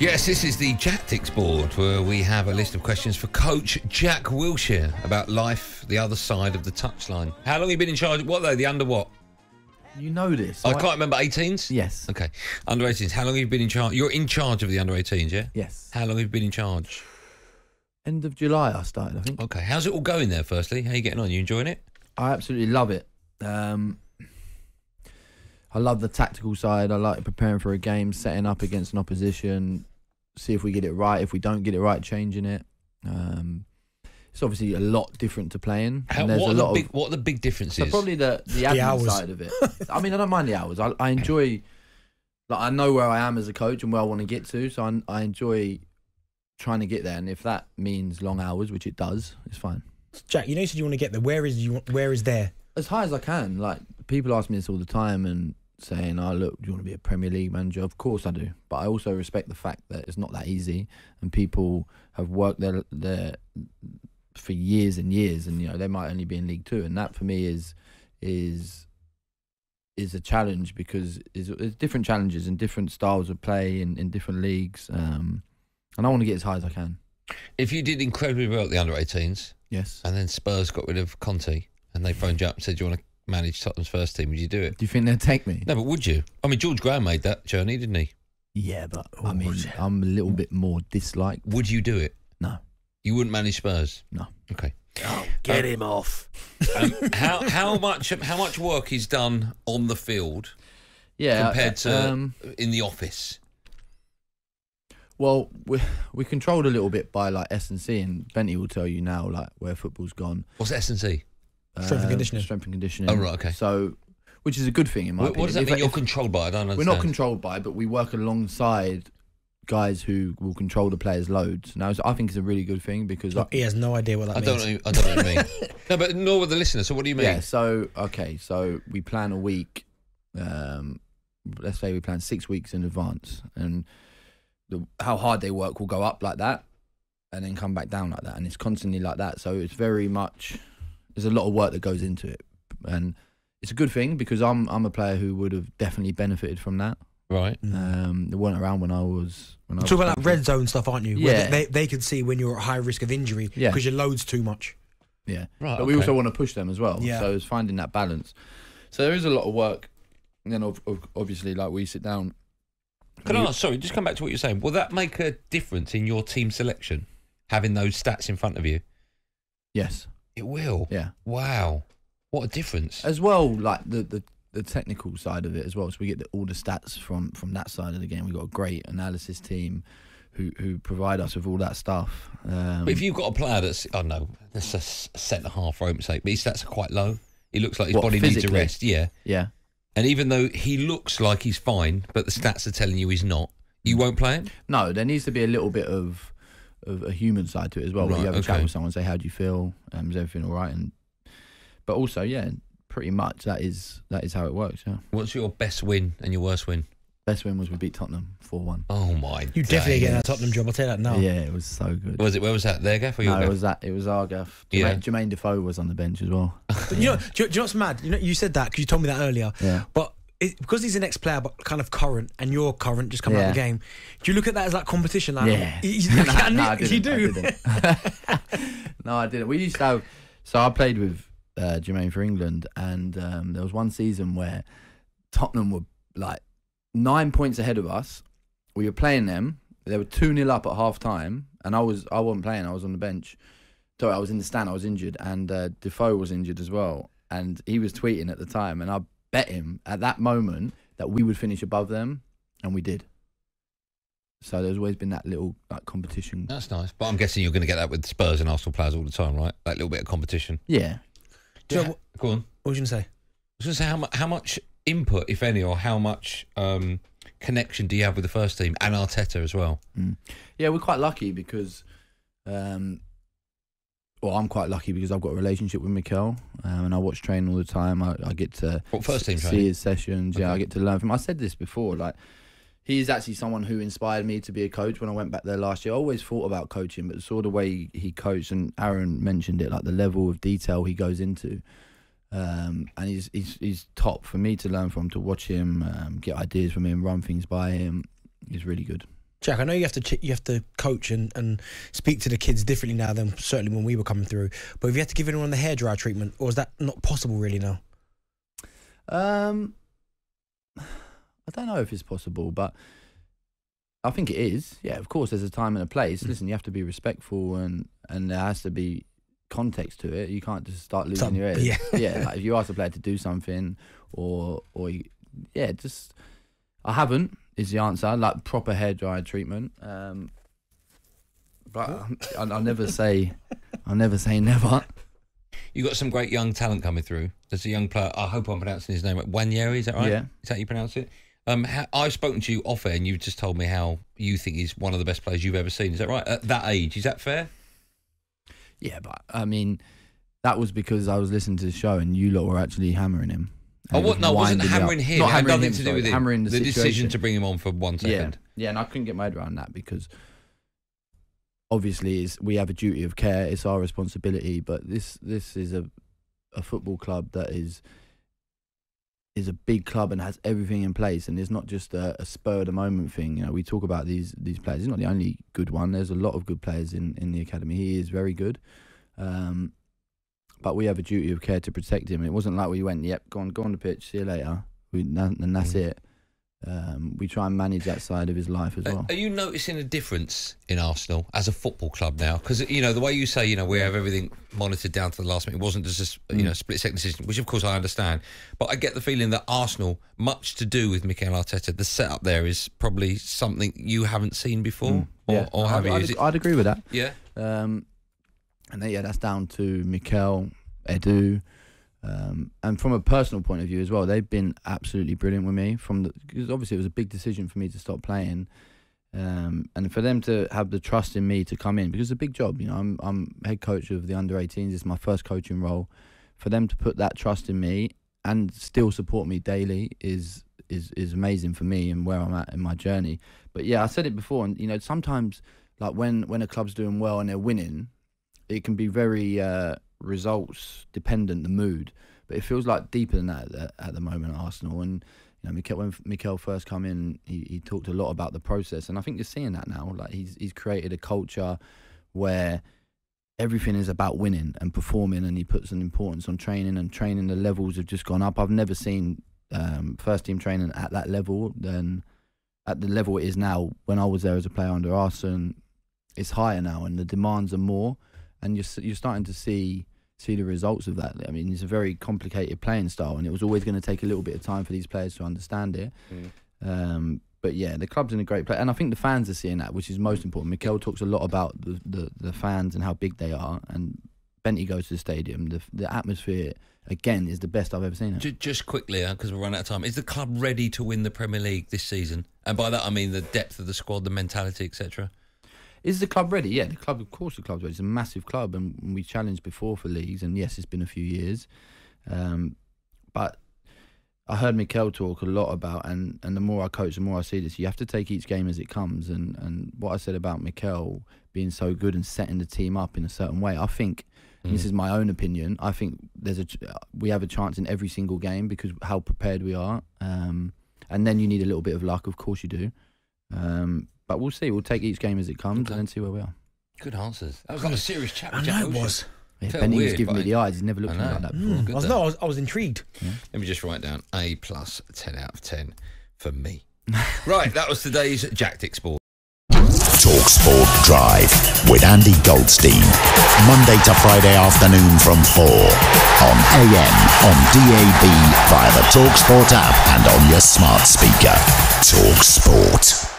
Yes, this is the Tactics board where we have a list of questions for Coach Jack Wilshere about life, the other side of the touchline. How long have you been in charge? What though? The under what? You know this. I can't remember. 18s? Yes. Okay. Under 18s. How long have you been in charge? You're in charge of the under 18s, yeah? Yes. How long have you been in charge? End of July I started, I think. Okay. How's it all going there, firstly? How are you getting on? You enjoying it? I absolutely love it. I love the tactical side. I like preparing for a game, setting up against an opposition, see if we get it right. If we don't get it right, changing it. It's obviously a lot different to playing. What are the big differences? So probably the admin side of it. I mean, I don't mind the hours. I enjoy... Like, I know where I am as a coach and where I want to get to, so I enjoy trying to get there. And if that means long hours, which it does, it's fine. Jack, you said you want to get there. Where is there? As high as I can. Like, people ask me this all the time and saying, "Oh, look, do you want to be a Premier League manager?" Of course I do, but I also respect the fact that it's not that easy, and people have worked there for years and years, and they might only be in League Two, and that for me is a challenge because there's different challenges and different styles of play in different leagues, and I want to get as high as I can. If you did incredibly well at the under 18s, yes, and then Spurs got rid of Conte and they phoned you up and said, "Do you want to manage Tottenham's first team?" Would you do it? Do you think they'd take me? No, but would you? I mean, George Graeme made that journey, didn't he? Yeah, but I mean, I'm a little bit more disliked. Would you do it? No. You wouldn't manage Spurs? No. Okay. Oh, get him off. How much work is done on the field? Yeah, compared to in the office. Well, we controlled a little bit by like S&C, and Benty will tell you now like where football's gone. What's S&C? Strength and conditioning. Strength and conditioning. Oh, right, okay. So, which is a good thing in my opinion. What does that mean? You're controlled by? I don't understand. We're not controlled by, but we work alongside guys who will control the players' loads. Now, I think it's a really good thing because he has no idea what that means. I don't know what you mean. No, but nor with the listener. So what do you mean? Yeah. So we plan a week. Let's say we plan 6 weeks in advance, and how hard they work will go up like that, and then come back down like that, and it's constantly like that. So it's very much, there's a lot of work that goes into it, and it's a good thing because I'm a player who would have definitely benefited from that. Right. They weren't around when I was. You're talking about like red zone stuff, aren't you? Yeah. Where they could see when you're at high risk of injury because your load's too much. Yeah. Right. But we also want to push them as well. Yeah. So it's finding that balance. So there is a lot of work. And then obviously, like, we sit down. Can I ask, sorry, just come back to what you're saying. Will that make a difference in your team selection, having those stats in front of you? Yes. It will? Yeah. Wow. What a difference. As well, like, the technical side of it as well. So we get all the stats from that side of the game. We've got a great analysis team who provide us with all that stuff. But if you've got a player that's, I don't know, that's a centre-half for argument's sake, but his stats are quite low. He looks like his body needs a rest. Yeah. Yeah. And even though he looks like he's fine, but the stats are telling you he's not, you won't play him? No, there needs to be a little bit of a human side to it as well. Where you have a chat with someone, say, "How do you feel? Is everything all right?" But also, yeah, pretty much that is how it works. Yeah. What's your best win and your worst win? Best win was we beat Tottenham 4-1. Oh my! You definitely get that Tottenham job. I'll tell you that now. Yeah, it was so good. Was it? Where was that? Their gaff or your gaff? It was our gaff. Yeah. Jermaine Defoe was on the bench as well. But do you know what's mad? You said that because you told me that earlier. Yeah. But because he's an ex-player, but kind of current, and you're current, just coming out of the game. Do you look at that as like competition? Like, yeah. No, I didn't. You do. No, I didn't. We used to have. So I played with Jermaine for England, and there was one season where Tottenham were like 9 points ahead of us. We were playing them. They were 2-0 up at half time, and I wasn't playing. I was on the bench. So I was in the stand. I was injured, and Defoe was injured as well. And he was tweeting at the time, and I bet him at that moment that we would finish above them, and we did. So there's always been that little like competition. That's nice, but I'm guessing you're going to get that with Spurs and Arsenal players all the time, right? That little bit of competition. Yeah. Go on. What was you going to say? I was going to say how much input, if any, or how much connection do you have with the first team and Arteta as well? Yeah, we're quite lucky because, I'm quite lucky because I've got a relationship with Mikel, and I watch training all the time. I get to first team see training? his sessions. Yeah, Okay. I get to learn from him. I said this before, like, he's actually someone who inspired me to be a coach when I went back there last year. I always thought about coaching, but saw the way he coached, and Aaron mentioned it, like the level of detail he goes into. And he's top for me to learn from, to watch him, get ideas from him, run things by him. He's really good. Jack, I know you have to coach and speak to the kids differently now than certainly when we were coming through. But have you had to give anyone the hairdryer treatment, or is that not possible really now? I don't know if it's possible, but I think it is. Yeah, of course, there's a time and a place. Listen, you have to be respectful, and there has to be context to it. You can't just start losing your head. Yeah, like if you ask a player to do something, just I haven't. Is the answer, like proper hairdryer treatment. But I'll never say never. You got some great young talent coming through. There's a young player, I hope I'm pronouncing his name right. Wanyeri, is that right? Yeah. Is that how you pronounce it? I've spoken to you off air and you've just told me how you think he's one of the best players you've ever seen. Is that right? At that age, is that fair? Yeah, but I mean, that was because I was listening to the show and you lot were actually hammering him. Oh, what? No, it wasn't hammering him. Not hammering nothing him, to do with him. Hammering the decision to bring him on for 1 second. Yeah, and I couldn't get my head around that because obviously we have a duty of care. It's our responsibility, but this is a football club that is a big club and has everything in place, and it's not just a spur of the moment thing. You know, we talk about these players. He's not the only good one. There's a lot of good players in the academy. He is very good. But we have a duty of care to protect him. And it wasn't like we went, yep, go on the pitch, see you later. And that's it. We try and manage that side of his life as well. Are you noticing a difference in Arsenal as a football club now? Because, you know, the way you say, you know, we have everything monitored down to the last minute, it wasn't just a split-second decision, which of course I understand. But I get the feeling that Arsenal, much to do with Mikel Arteta, the setup there is probably something you haven't seen before. Or have you? I'd agree with that. Yeah. And that's down to Mikel, Edu, and from a personal point of view as well, they've been absolutely brilliant with me. Because obviously it was a big decision for me to stop playing, and for them to have the trust in me to come in, because it's a big job. You know, I'm head coach of the under-18s. It's my first coaching role. For them to put that trust in me and still support me daily is amazing for me and where I'm at in my journey. But yeah, I said it before, and you know, sometimes like when a club's doing well and they're winning, it can be very results dependent, the mood, but it feels like deeper than that at the moment at Arsenal. And you know, when Mikel first come in, he talked a lot about the process, and I think you're seeing that now. Like he's created a culture where everything is about winning and performing, and he puts an importance on training, and training the levels have just gone up. I've never seen first team training at that level than at the level it is now. When I was there as a player under Arsene, it's higher now, and the demands are more. And you're starting to see the results of that. I mean, it's a very complicated playing style, and it was always going to take a little bit of time for these players to understand it. But yeah, the club's in a great place, and I think the fans are seeing that, which is most important. Mikel talks a lot about the fans and how big they are, and Benty goes to the stadium. The atmosphere, again, is the best I've ever seen it. Just quickly, because we're running out of time, is the club ready to win the Premier League this season? And by that I mean the depth of the squad, the mentality, etc. Is the club ready? Yeah, of course the club's ready. It's a massive club, and we challenged before for leagues, and yes, it's been a few years. But I heard Mikel talk a lot about, and the more I coach, the more I see this, you have to take each game as it comes. And what I said about Mikel being so good and setting the team up in a certain way, I think, this is my own opinion, I think we have a chance in every single game because how prepared we are. And then you need a little bit of luck, of course you do. But we'll see. We'll take each game as it comes and then see where we are. Good answers. That was like a serious chat. I know it was. Yeah, Benny was giving me the eyes. He's never looked at me like that before. I was intrigued. Yeah. Let me just write down A+, 10 out of 10 for me. Right, that was today's talkSPORT. talkSPORT Drive with Andy Goldstein. Monday to Friday afternoon from 4 on AM, on DAB, via the talkSPORT app and on your smart speaker. talkSPORT.